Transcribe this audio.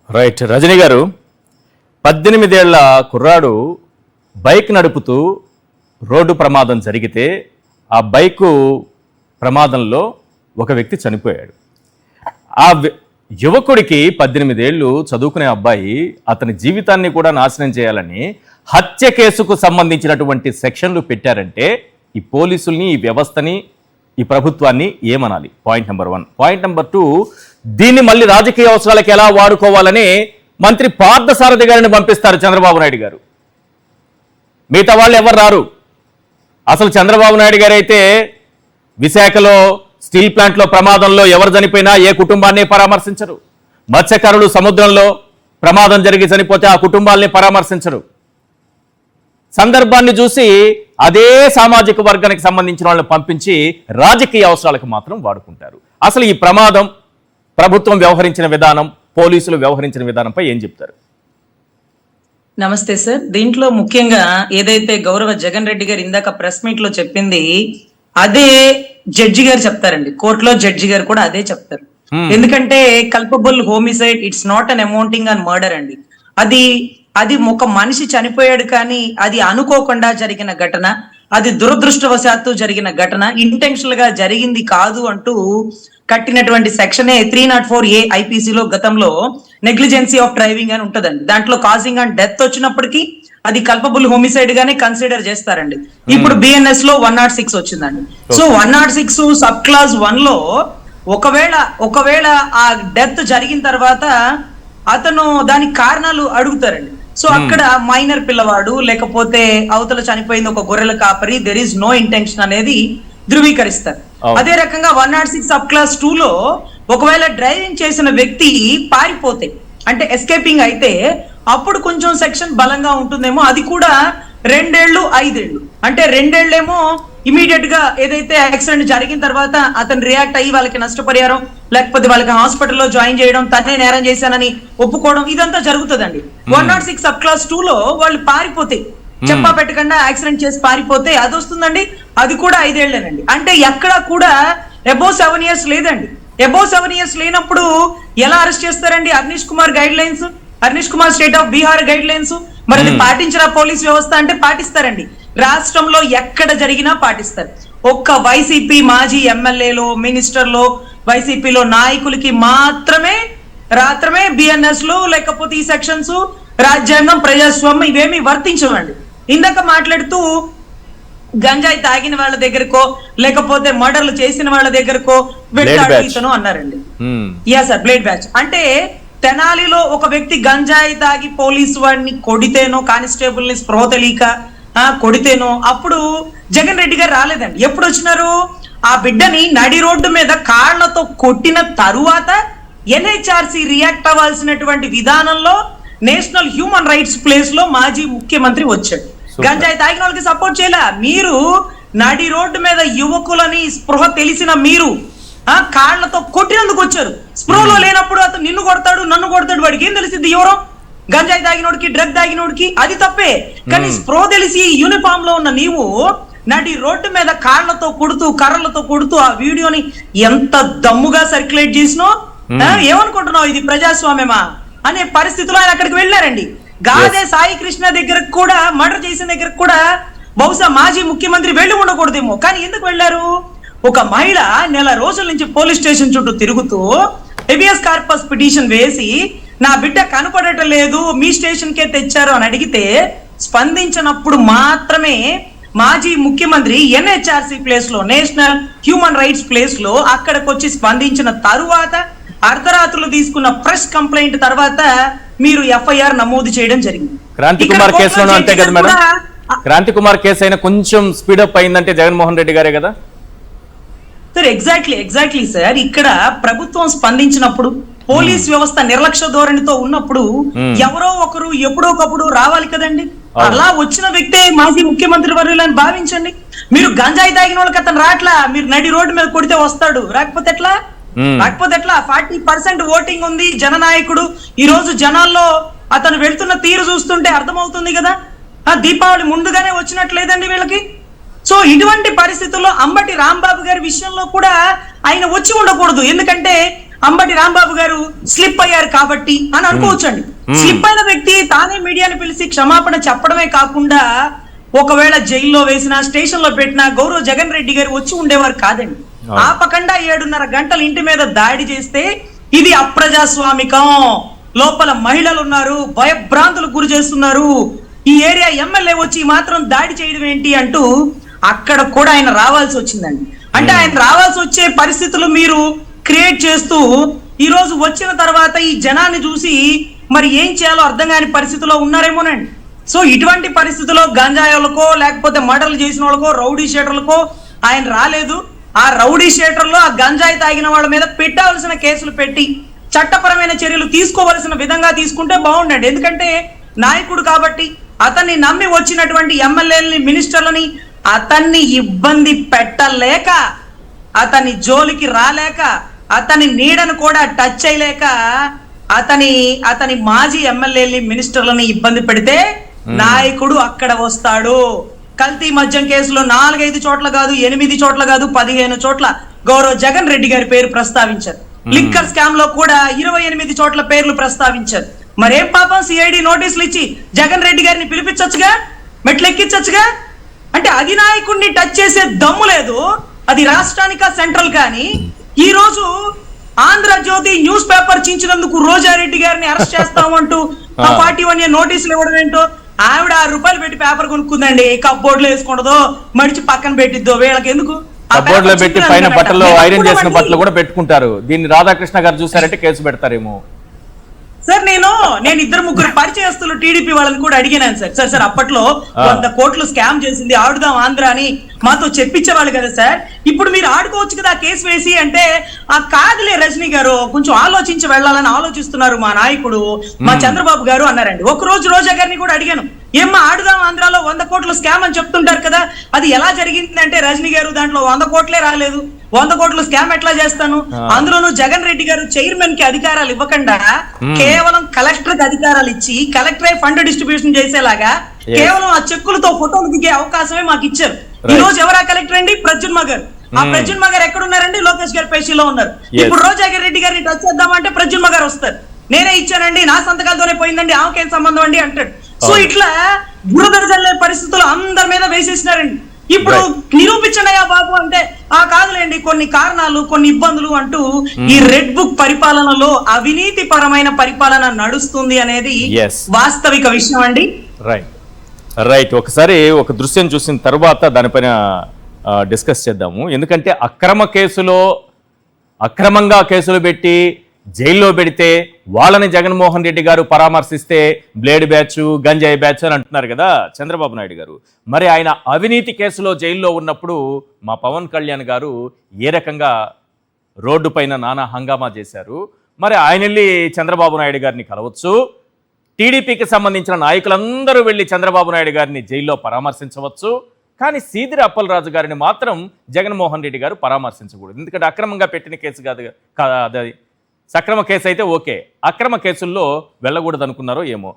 Right. Rajani గారు, 18 ఏళ్ల కుర్రాడు బైక్ నడుపుతూ రోడ్డు ప్రమాదం జరిగితే ఆ బైకు ప్రమాదంలో ఒక వ్యక్తి చనిపోయాడు. ఆ యువకుడికి 18 ఏళ్ళు చదువుకునే అబ్బాయి అతని జీవితాన్ని కూడా నాశనం చేయాలని హత్య కేసుకు సంబంధించినటువంటి సెక్షన్లు పెట్టారంటే ఈ పోలీసుల్ని, ఈ వ్యవస్థని, ఈ ప్రభుత్వాన్ని ఏమనాలి? Point number 1. పాయింట్ నెంబర్ 2, దీన్ని మళ్ళీ రాజకీయ అవసరాలకు ఎలా వాడుకోవాలని మంత్రి పార్థసారథి గారిని పంపిస్తారు చంద్రబాబు నాయుడు గారు. మిగతా వాళ్ళు ఎవరు రారు. అసలు చంద్రబాబు నాయుడు గారు అయితే విశాఖలో స్టీల్ ప్లాంట్లో ప్రమాదంలో ఎవరు చనిపోయినా ఏ కుటుంబాన్ని పరామర్శించరు. మత్స్యకారులు సముద్రంలో ప్రమాదం జరిగి చనిపోతే ఆ కుటుంబాలని పరామర్శించరు. సందర్భాన్ని చూసి అదే సామాజిక వర్గానికి సంబంధించిన వాళ్ళని పంపించి రాజకీయ అవసరాలకు మాత్రం వాడుకుంటారు. అసలు ఈ ప్రమాదం, ప్రభుత్వం వ్యవహరించిన విధానం, పోలీసులు వ్యవహరించిన విధానంపై ఏం చెప్తారు? నమస్తే సార్. దీంట్లో ముఖ్యంగా ఏదైతే గౌరవ జగన్ రెడ్డి గారు ఇందాక ప్రెస్ మీట్ లో చెప్పింది అదే జడ్జి గారు చెప్తారండి. కోర్టులో జడ్జి గారు కూడా అదే చెప్తారు. ఎందుకంటే culpable homicide it's not an amounting on murder అండి. అది ఒక మనిషి చనిపోయాడు కానీ అది అనుకోకుండా జరిగిన ఘటన, అది దురదృష్టవశాత్తు జరిగిన ఘటన, ఇంటెన్షనల్ గా జరిగింది కాదు అంటూ కట్టినటువంటి సెక్షనే 304A ఐపీసీలో గతంలో నెగ్లిజెన్సీ ఆఫ్ డ్రైవింగ్ అని ఉంటదండి. దాంట్లో కాజింగ్ అండ్ డెత్ వచ్చినప్పటికీ అది కల్పబుల్ హోమిసైడ్ గానే కన్సిడర్ చేస్తారండి. ఇప్పుడు బిఎన్ఎస్ లో 106 వచ్చిందండి. సో 106 సబ్ క్లాస్ 1 లో ఒకవేళ ఆ డెత్ జరిగిన తర్వాత అతను దానికి కారణాలు అడుగుతారండి. సో అక్కడ మైనర్ పిల్లవాడు, లేకపోతే అవతల చనిపోయింది ఒక గొర్రెల కాపరి, దెర్ ఈస్ నో ఇంటెన్షన్ అనేది ధృవీకరిస్తారు. అదే రకంగా 106 సబ్ క్లాస్ 2 లో ఒకవేళ డ్రైవింగ్ చేసిన వ్యక్తి పారిపోతే, అంటే ఎస్కేపింగ్ అయితే అప్పుడు కొంచెం సెక్షన్ బలంగా ఉంటుందేమో. అది కూడా 2 ఏళ్ళు 5 ఏళ్ళు. అంటే 2 ఏళ్ళేమో ఇమీడియట్ గా ఏదైతే యాక్సిడెంట్ జరిగిన తర్వాత అతను రియాక్ట్ అయ్యి వాళ్ళకి నష్టపరిహారం, లేకపోతే వాళ్ళకి హాస్పిటల్లో జాయిన్ చేయడం, తనే నేరం చేశానని ఒప్పుకోవడం, ఇదంతా జరుగుతుందండి. 106 సబ్ క్లాస్ 2 లో వాళ్ళు పారిపోతే, చెప్పా పెట్టకుండా యాక్సిడెంట్ చేసి పారిపోతే అది వస్తుందండి. అది కూడా 5 ఏళ్లేనండి. అంటే ఎక్కడ కూడా అబోవ్ 7 years లేదండి. అబోవ్ 7 years లేనప్పుడు ఎలా అరెస్ట్ చేస్తారండి? Arnesh Kumar state of Bihar guidelines మరి అది పాటించిన పోలీస్ వ్యవస్థ అంటే పాటిస్తారండి. రాష్ట్రంలో ఎక్కడ జరిగినా పాటిస్తారు. ఒక్క వైసీపీ మాజీ ఎమ్మెల్యేలో, మినిస్టర్లో, వైసీపీలో నాయకులకి మాత్రమే బిఎన్ఎస్ లో, లేకపోతే ఈ సెక్షన్స్, రాజ్యాంగం, ప్రజాస్వామ్యం ఇవేమి వర్తించవండి. ఇందాక మాట్లాడుతూ గంజాయి తాగిన వాళ్ళ దగ్గరకో, లేకపోతే మర్డర్లు చేసిన వాళ్ళ దగ్గరకో వెళ్ళాను అన్నారండి. Yeah sir, blade batch. అంటే తెనాలిలో ఒక వ్యక్తి గంజాయి తాగి పోలీసు వాడిని కొడితేనో, కానిస్టేబుల్ ని స్పృహ తెలియక కొడితేనో అప్పుడు జగన్ రెడ్డి గారు రాలేదండి. ఎప్పుడు వచ్చినారు? ఆ బిడ్డని నడి రోడ్డు మీద కాళ్లతో కొట్టిన తరువాత ఎన్హెచ్ఆర్సీ రియాక్ట్ అవ్వాల్సినటువంటి విధానంలో నేషనల్ హ్యూమన్ రైట్స్ ప్లేస్ లో మాజీ ముఖ్యమంత్రి వచ్చాడు. గంజాయి తాగిన వాళ్ళకి సపోర్ట్ చేయలే. మీరు నడి రోడ్డు మీద యువకులని స్పృహ తెలిసిన మీరు కాళ్లతో కొట్టినందుకు వచ్చారు. స్పృహలో లేనప్పుడు అతను నిన్ను కొడతాడు, నన్ను కొడతాడు, వాడికి ఏం తెలిసింది? ఎవరో గంజాయి తాగినోడికి, డ్రగ్ తాగినోడికి అది తప్పే. కానీ స్పృహ తెలిసి యూనిఫామ్ లో ఉన్న నీవు నడి రోడ్డు మీద కాళ్లతో కొడుతూ, కర్రలతో కొడుతూ ఆ వీడియోని ఎంత దమ్ముగా సర్క్యులేట్ చేసినో, ఏమనుకుంటున్నావు ఇది ప్రజాస్వామ్యమా అనే పరిస్థితిలో ఆయన అక్కడికి వెళ్ళారండి. గాదే సాయి కృష్ణ దగ్గరకు కూడా, మర్డర్ చేసిన దగ్గరకు కూడా బహుశా మాజీ ముఖ్యమంత్రి వెళ్ళి ఉండకూడదేమో. కానీ ఎందుకు వెళ్ళారు? ఒక మహిళ నెల రోజుల నుంచి పోలీస్ స్టేషన్ చుట్టూ తిరుగుతూ హెబియస్ కార్పస్ పిటిషన్ వేసి నా బిడ్డ కనపడటం లేదు, మీ స్టేషన్ కే తెచ్చారు అని అడిగితే స్పందించినప్పుడు మాత్రమే మాజీ ముఖ్యమంత్రి ఎన్హెచ్ఆర్సీ ప్లేస్ లో, నేషనల్ హ్యూమన్ రైట్స్ ప్లేస్ లో అక్కడికి వచ్చి స్పందించిన తరువాత అర్ధరాత్రులు తీసుకున్న ఫ్రెష్ కంప్లైంట్ తర్వాత మీరు ఎఫ్ఐఆర్ నమోదు చేయడం జరిగింది. క్రాంతి కుమార్ కేసులో అంతే కదా మేడం? క్రాంతి కుమార్ కేసు అయినా కొంచెం స్పీడప్ అయిందంటే జగన్మోహన్ రెడ్డి గారే కదా సార్? Exactly sir. ఇక్కడ ప్రభుత్వం స్పందించినప్పుడు, పోలీస్ వ్యవస్థ నిర్లక్ష్య ధోరణితో ఉన్నప్పుడు ఎవరో ఒకరు ఎప్పుడో ఒకప్పుడు రావాలి కదండి. అలా వచ్చిన వ్యక్తే మాజీ ముఖ్యమంత్రి వర్యులని భావించండి. మీరు గంజాయి తాగిన వాళ్ళకి అతను రాట్లా, మీరు నడి రోడ్డు మీద కొడితే వస్తాడు, రాకపోతే ఎట్లా? 40% ఓటింగ్ ఉంది, జననాయకుడు. ఈ రోజు జనాల్లో అతను వెళ్తున్న తీరు చూస్తుంటే అర్థమవుతుంది కదా, దీపావళి ముందుగానే వచ్చినట్లేదండి వీళ్ళకి. సో ఇటువంటి పరిస్థితుల్లో అంబటి రాంబాబు గారి విషయంలో కూడా ఆయన వచ్చి ఉండకూడదు. ఎందుకంటే అంబటి రాంబాబు గారు స్లిప్ అయ్యారు కాబట్టి అని అనుకోవచ్చండి. స్లిప్ అయిన వ్యక్తి తానే మీడియాని పిలిచి క్షమాపణ చెప్పడమే కాకుండా ఒకవేళ జైల్లో వేసినా స్టేషన్ లో పెట్టినా గౌరవ జగన్ రెడ్డి గారు వచ్చి ఉండేవారు కాదండి. ఆపకుండా 7:30 గంటలు ఇంటి మీద దాడి చేస్తే ఇది అప్రజాస్వామికం, లోపల మహిళలు ఉన్నారు, భయభ్రాంతులకు గురి చేస్తున్నారు, ఈ ఏరియా ఎమ్మెల్యే వచ్చి మాత్రం దాడి చేయడం ఏంటి అంటూ అక్కడ కూడా ఆయన రావాల్సి వచ్చిందండి. అంటే ఆయన రావాల్సి వచ్చే పరిస్థితులు మీరు క్రియేట్ చేస్తూ ఈ రోజు వచ్చిన తర్వాత ఈ జనాన్ని చూసి మరి ఏం చేయాలో అర్థం కాని పరిస్థితిలో ఉన్నారేమోనండి. సో ఇటువంటి పరిస్థితుల్లో గంజాయిలకో లేకపోతే మర్డర్లు చేసిన వాళ్ళకో రౌడీ షీటర్లకో ఆయన రాలేదు. ఆ రౌడీ షీటర్లో ఆ గంజాయి తాగిన వాళ్ళ మీద పెట్టాల్సిన కేసులు పెట్టి చట్టపరమైన చర్యలు తీసుకోవలసిన విధంగా తీసుకుంటే బాగుండండి. ఎందుకంటే నాయకుడు కాబట్టి అతన్ని నమ్మి వచ్చినటువంటి ఎమ్మెల్యేలని మినిస్టర్లని అతన్ని ఇబ్బంది పెట్టలేక, అతని జోలికి రాలేక, అతని నీడను కూడా టచ్ చేయలేక అతని మాజీ ఎమ్మెల్యేలని మినిస్టర్లని ఇబ్బంది పెడితే నాయకుడు అక్కడ వస్తాడు. కల్తీ మద్యం కేసులో 4-5 చోట్ల కాదు, 8 చోట్ల కాదు, 15 చోట్ల గౌరవ జగన్ రెడ్డి గారి పేరు ప్రస్తావించారు. లిక్కర్ స్కామ్ లో కూడా 28 చోట్ల పేర్లు ప్రస్తావించారు. మరేం పాపం సిఐడి నోటీసులు ఇచ్చి జగన్ రెడ్డి గారిని పిలిపించొచ్చుగా, మెట్లెక్కించొచ్చుగా. అంటే అధినాయకుడిని టచ్ చేసే దమ్ము లేదు, అది రాష్ట్రానికా సెంట్రల్. కానీ ఈ రోజు ఆంధ్రజ్యోతి న్యూస్ పేపర్ చించినందుకు రోజారెడ్డి గారిని అరెస్ట్ చేస్తామంటూ 41 నోటీసులు ఇవ్వడం ఏంటో, ఆవిడ 6 రూపాయలు పెట్టి పేపర్ కొనుక్కుందండి, కప్బోర్డ్ లో వేసుకుంటదో మడిచి పక్కన పెట్టిద్దో, వీళ్ళకి ఎందుకు? కప్బోర్డ్ లో పెట్టి పైన బట్టలు ఐరన్ చేసిన బట్టలు కూడా పెట్టుకుంటారు. దీన్ని రాధాకృష్ణ గారు చూసారంటే కేసు పెడతారేమో. సార్ నేను 2-3 పరిచయస్తులు టీడీపీ వాళ్ళని కూడా అడిగినాను సార్. సార్ అప్పట్లో 100 కోట్లు స్కామ్ చేసింది, ఆడుదాం ఆంధ్ర అని మాతో చెప్పించేవాళ్ళు కదా సార్. ఇప్పుడు మీరు ఆడుకోవచ్చు కదా కేసు వేసి అంటే, ఆ కాదులే రజనీ గారు కొంచెం ఆలోచించి వెళ్ళాలని ఆలోచిస్తున్నారు మా నాయకుడు మా చంద్రబాబు గారు అన్నారండి. ఒక రోజు రోజా గారిని కూడా అడిగాను, ఏమ్మా ఆడుదాం ఆంధ్రాలో 100 కోట్ల స్కామ్ అని చెప్తుంటారు కదా, అది ఎలా జరిగింది అంటే, రజనీ గారు దాంట్లో 100 కోట్లే రాలేదు, 100 కోట్ల స్కామ్ ఎట్లా చేస్తాను, అందులోనూ జగన్ రెడ్డి గారు చైర్మన్ కి అధికారాలు ఇవ్వకుండా కేవలం కలెక్టర్ కి అధికారాలు ఇచ్చి కలెక్టరే ఫండ్ డిస్ట్రిబ్యూషన్ చేసేలాగా కేవలం ఆ చెక్కులతో ఫోటోలు దిగే అవకాశమే మాకు ఇచ్చారు. ఈ రోజు ఎవరా కలెక్టర్ అండి? ప్రద్యున్మ గారు. ఆ ప్రద్యున్మ గారు ఎక్కడున్నారండి? లోకేష్ గారి పేషీలో ఉన్నారు. ఇప్పుడు రోజా రెడ్డి గారిని టచ్ చేద్దామంటే ప్రద్యున్మ గారు వస్తారు, నేనే ఇచ్చానండి, నా సంతకాలతోనే పోయిందండి, ఆమెకేం సంబంధం అండి అంటాడు. సో ఇట్లా బురదజల్లే పరిస్థితులు అందరి మీద వేసేసినారండి. ఇప్పుడు నిరూపించండియా బాబు అంటే, ఆ కాదులేండి కొన్ని కారణాలు కొన్ని ఇబ్బందులు అంటూ ఈ రెడ్ బుక్ పరిపాలనలో అవినీతి పరమైన పరిపాలన నడుస్తుంది అనేది వాస్తవిక విషయం అండి. రైట్ ఒకసారి ఒక దృశ్యం చూసిన తర్వాత దానిపైన డిస్కస్ చేద్దాము. ఎందుకంటే అక్రమంగా కేసులు పెట్టి జైల్లో పెడితే వాళ్ళని జగన్మోహన్ రెడ్డి గారు పరామర్శిస్తే బ్లేడ్ బ్యాచ్, గంజాయి బ్యాచ్ అని అంటున్నారు కదా చంద్రబాబు నాయుడు గారు. మరి ఆయన అవినీతి కేసులో జైల్లో ఉన్నప్పుడు మా పవన్ కళ్యాణ్ గారు ఏ రకంగా రోడ్డు పైన నానా హంగామా చేశారు. మరి ఆయన వెళ్ళి చంద్రబాబు నాయుడు గారిని కలవచ్చు, టీడీపీకి సంబంధించిన నాయకులందరూ వెళ్ళి చంద్రబాబు నాయుడు గారిని జైల్లో పరామర్శించవచ్చు. కానీ సీదిరి అప్పలరాజు గారిని మాత్రం జగన్మోహన్ రెడ్డి గారు పరామర్శించకూడదు. ఎందుకంటే అక్రమంగా పెట్టిన కేసు కాదు, అది సక్రమ కేసు అయితే ఓకే, అక్రమ కేసుల్లో వెళ్ళకూడదు అనుకున్నారో ఏమో.